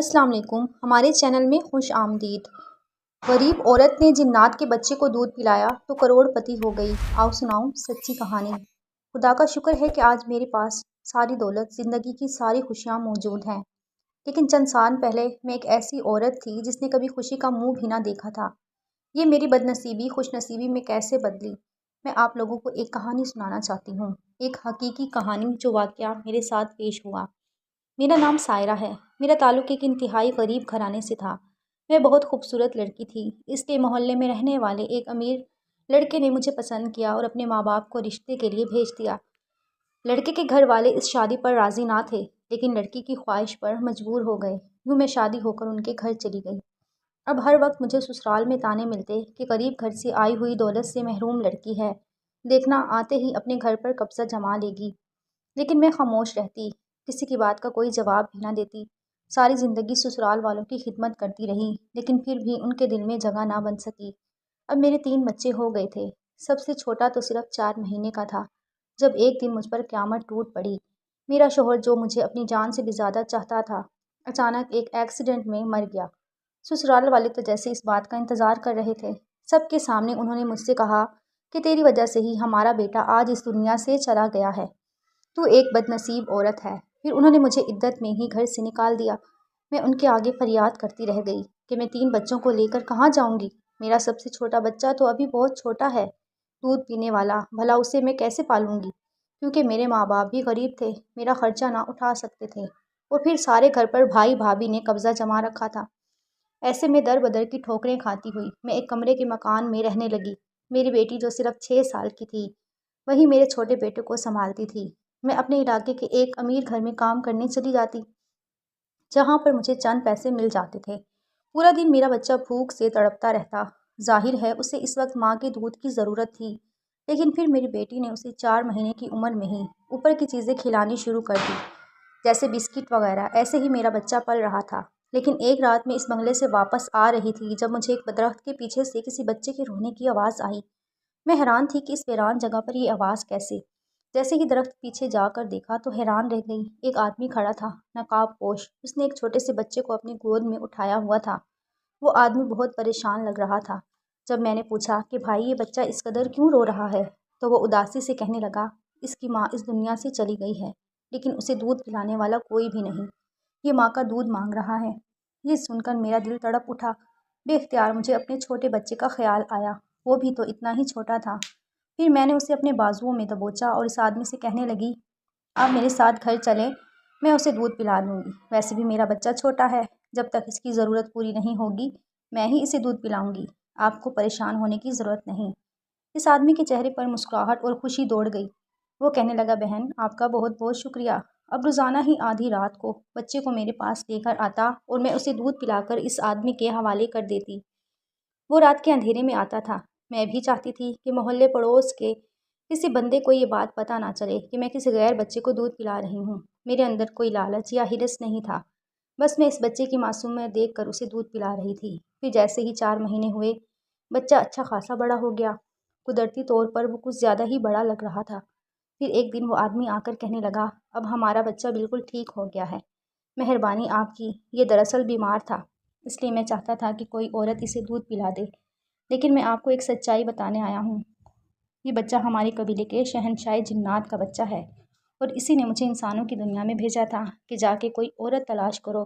السلام علیکم، ہمارے چینل میں خوش آمدید۔ غریب عورت نے جنات کے بچے کو دودھ پلایا تو کروڑ پتی ہو گئی۔ آؤ سناؤں سچی کہانی۔ خدا کا شکر ہے کہ آج میرے پاس ساری دولت، زندگی کی ساری خوشیاں موجود ہیں، لیکن چند سال پہلے میں ایک ایسی عورت تھی جس نے کبھی خوشی کا منہ بھی نہ دیکھا تھا۔ یہ میری بد نصیبی خوش نصیبی میں کیسے بدلی، میں آپ لوگوں کو ایک کہانی سنانا چاہتی ہوں، ایک حقیقی کہانی جو واقعہ میرے ساتھ پیش ہوا۔ میرا نام سائرہ ہے۔ میرا تعلق ایک انتہائی غریب گھرانے سے تھا۔ میں بہت خوبصورت لڑکی تھی، اس لیے محلے میں رہنے والے ایک امیر لڑکے نے مجھے پسند کیا اور اپنے ماں باپ کو رشتے کے لیے بھیج دیا۔ لڑکے کے گھر والے اس شادی پر راضی نہ تھے، لیکن لڑکی کی خواہش پر مجبور ہو گئے۔ یوں میں شادی ہو کر ان کے گھر چلی گئی۔ اب ہر وقت مجھے سسرال میں طعنے ملتے کہ غریب گھر سے آئی ہوئی دولت سے محروم لڑکی ہے، دیکھنا آتے ہی اپنے گھر پر قبضہ جما لے گی۔ لیکن میں خاموش رہتی، کسی کی بات کا کوئی جواب بھی نہ دیتی۔ ساری زندگی سسرال والوں کی خدمت کرتی رہی، لیکن پھر بھی ان کے دل میں جگہ نہ بن سکی۔ اب میرے 3 بچے ہو گئے تھے، سب سے چھوٹا تو صرف 4 مہینے کا تھا، جب ایک دن مجھ پر قیامت ٹوٹ پڑی۔ میرا شوہر جو مجھے اپنی جان سے بھی زیادہ چاہتا تھا، اچانک ایک ایکسیڈنٹ میں مر گیا۔ سسرال والے تو جیسے اس بات کا انتظار کر رہے تھے۔ سب کے سامنے انہوں نے مجھ سے کہا کہ تیری وجہ سے ہی ہمارا بیٹا آج اس دنیا سے چلا گیا ہے، تو ایک بد نصیب عورت ہے۔ پھر انہوں نے مجھے عدت میں ہی گھر سے نکال دیا۔ میں ان کے آگے فریاد کرتی رہ گئی کہ میں 3 بچوں کو لے کر کہاں جاؤں گی؟ میرا سب سے چھوٹا بچہ تو ابھی بہت چھوٹا ہے، دودھ پینے والا، بھلا اسے میں کیسے پالوں گی؟ کیونکہ میرے ماں باپ بھی غریب تھے، میرا خرچہ نہ اٹھا سکتے تھے، اور پھر سارے گھر پر بھائی بھابھی نے قبضہ جما رکھا تھا۔ ایسے میں در بدر کی ٹھوکریں کھاتی ہوئی میں ایک کمرے کے مکان میں رہنے لگی۔ میری بیٹی جو صرف 6 سال کی تھی، وہی میرے چھوٹے بیٹے کو سنبھالتی تھی۔ میں اپنے علاقے کے ایک امیر گھر میں کام کرنے چلی جاتی، جہاں پر مجھے چند پیسے مل جاتے تھے۔ پورا دن میرا بچہ بھوک سے تڑپتا رہتا۔ ظاہر ہے اسے اس وقت ماں کے دودھ کی ضرورت تھی، لیکن پھر میری بیٹی نے اسے 4 مہینے کی عمر میں ہی اوپر کی چیزیں کھلانی شروع کر دی، جیسے بسکٹ وغیرہ۔ ایسے ہی میرا بچہ پل رہا تھا۔ لیکن ایک رات میں اس بنگلے سے واپس آ رہی تھی جب مجھے ایک درخت کے پیچھے سے کسی بچے کے رونے کی آواز آئی۔ میں حیران تھی کہ اس ویران جگہ پر یہ آواز کیسے؟ جیسے ہی درخت پیچھے جا کر دیکھا تو حیران رہ گئی۔ ایک آدمی کھڑا تھا، نقاب پوش۔ اس نے ایک چھوٹے سے بچے کو اپنی گود میں اٹھایا ہوا تھا۔ وہ آدمی بہت پریشان لگ رہا تھا۔ جب میں نے پوچھا کہ بھائی یہ بچہ اس قدر کیوں رو رہا ہے، تو وہ اداسی سے کہنے لگا، اس کی ماں اس دنیا سے چلی گئی ہے، لیکن اسے دودھ پلانے والا کوئی بھی نہیں، یہ ماں کا دودھ مانگ رہا ہے۔ یہ سن کر میرا دل تڑپ اٹھا۔ بے اختیار مجھے اپنے چھوٹے بچے کا خیال آیا، وہ بھی تو اتنا ہی چھوٹا تھا۔ پھر میں نے اسے اپنے بازوؤں میں دبوچا اور اس آدمی سے کہنے لگی، آپ میرے ساتھ گھر چلیں، میں اسے دودھ پلا دوں گی۔ ویسے بھی میرا بچہ چھوٹا ہے، جب تک اس کی ضرورت پوری نہیں ہوگی میں ہی اسے دودھ پلاؤں گی، آپ کو پریشان ہونے کی ضرورت نہیں۔ اس آدمی کے چہرے پر مسکراہٹ اور خوشی دوڑ گئی۔ وہ کہنے لگا، بہن آپ کا بہت بہت شکریہ۔ اب روزانہ ہی آدھی رات کو بچے کو میرے پاس لے کر آتا اور میں اسے دودھ پلا کر اس آدمی کے حوالے کر دیتی۔ وہ رات کے اندھیرے میں آتا تھا۔ میں بھی چاہتی تھی کہ محلے پڑوس کے کسی بندے کو یہ بات پتہ نہ چلے کہ میں کسی غیر بچے کو دودھ پلا رہی ہوں۔ میرے اندر کوئی لالچ یا ہرس نہیں تھا، بس میں اس بچے کی معصومیت دیکھ کر اسے دودھ پلا رہی تھی۔ پھر جیسے ہی 4 مہینے ہوئے، بچہ اچھا خاصا بڑا ہو گیا۔ قدرتی طور پر وہ کچھ زیادہ ہی بڑا لگ رہا تھا۔ پھر ایک دن وہ آدمی آ کر کہنے لگا، اب ہمارا بچہ بالکل ٹھیک ہو گیا ہے، مہربانی آپ کی۔ یہ دراصل بیمار تھا، اس لیے میں چاہتا تھا کہ کوئی عورت اسے دودھ پلا دے، لیکن میں آپ کو ایک سچائی بتانے آیا ہوں۔ یہ بچہ ہمارے قبیلے کے شہنشاہ جنات کا بچہ ہے، اور اسی نے مجھے انسانوں کی دنیا میں بھیجا تھا کہ جا کے کوئی عورت تلاش کرو۔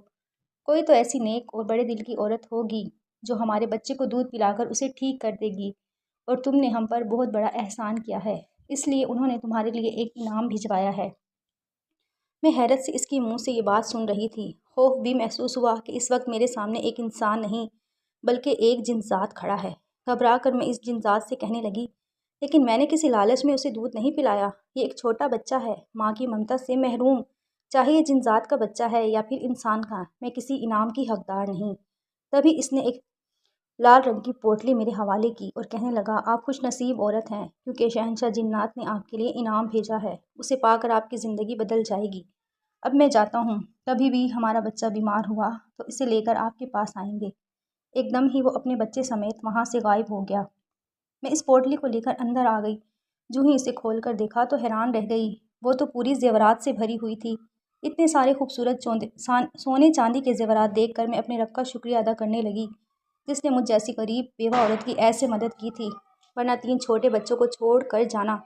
کوئی تو ایسی نیک اور بڑے دل کی عورت ہوگی جو ہمارے بچے کو دودھ پلا کر اسے ٹھیک کر دے گی، اور تم نے ہم پر بہت بڑا احسان کیا ہے، اس لیے انہوں نے تمہارے لیے ایک انعام بھجوایا ہے۔ میں حیرت سے اس کی منہ سے یہ بات سن رہی تھی۔ خوف بھی محسوس ہوا کہ اس وقت میرے سامنے ایک انسان نہیں بلکہ ایک جن ذات کھڑا ہے۔ گھبرا کر میں اس جن ذات سے کہنے لگی، لیکن میں نے کسی لالچ میں اسے دودھ نہیں پلایا، یہ ایک چھوٹا بچہ ہے، ماں کی ممتا سے محروم، چاہے یہ جن ذات کا بچہ ہے یا پھر انسان کا، میں کسی انعام کی حقدار نہیں۔ تبھی اس نے ایک لال رنگ کی پوٹلی میرے حوالے کی اور کہنے لگا، آپ خوش نصیب عورت ہیں، کیونکہ شہنشاہ جنات نے آپ کے لیے انعام بھیجا ہے، اسے پا کر آپ کی زندگی بدل جائے گی۔ اب میں جاتا ہوں، کبھی بھی ہمارا بچہ بیمار ہوا تو اسے لے کر آپ کے پاس آئیں گے۔ ایک دم ہی وہ اپنے بچے سمیت وہاں سے غائب ہو گیا۔ میں اس پوٹلی کو لے کر اندر آ گئی۔ جو ہی اسے کھول کر دیکھا تو حیران رہ گئی، وہ تو پوری زیورات سے بھری ہوئی تھی۔ اتنے سارے خوبصورت سونے چاندی کے زیورات دیکھ کر میں اپنے رب کا شکریہ ادا کرنے لگی، جس نے مجھ جیسی غریب بیوہ عورت کی ایسے مدد کی تھی، ورنہ 3 چھوٹے بچوں کو چھوڑ کر جانا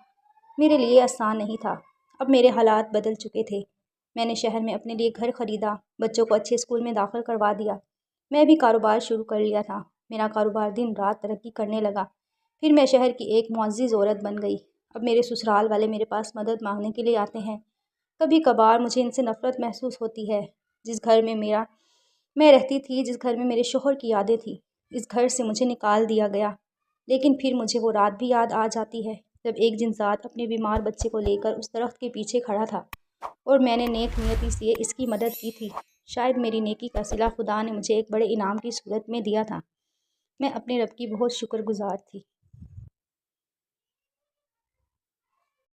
میرے لیے آسان نہیں تھا۔ اب میرے حالات بدل چکے تھے۔ میں نے شہر میں اپنے لیے گھر خریدا، بچوں کو اچھے اسکول میں داخل کروا دیا۔ میں بھی کاروبار شروع کر لیا تھا۔ میرا کاروبار دن رات ترقی کرنے لگا۔ پھر میں شہر کی ایک معزز عورت بن گئی۔ اب میرے سسرال والے میرے پاس مدد مانگنے کے لیے آتے ہیں۔ کبھی کبھار مجھے ان سے نفرت محسوس ہوتی ہے۔ جس گھر میں میں رہتی تھی، جس گھر میں میرے شوہر کی یادیں تھیں، اس گھر سے مجھے نکال دیا گیا۔ لیکن پھر مجھے وہ رات بھی یاد آ جاتی ہے جب ایک جنذات اپنے بیمار بچے کو لے کر اس درخت کے پیچھے کھڑا تھا اور میں نے نیک نیتی سے اس کی مدد کی تھی۔ شاید میری نیکی کا صلہ خدا نے مجھے ایک بڑے انعام کی صورت میں دیا تھا۔ میں اپنے رب کی بہت شکر گزار تھی۔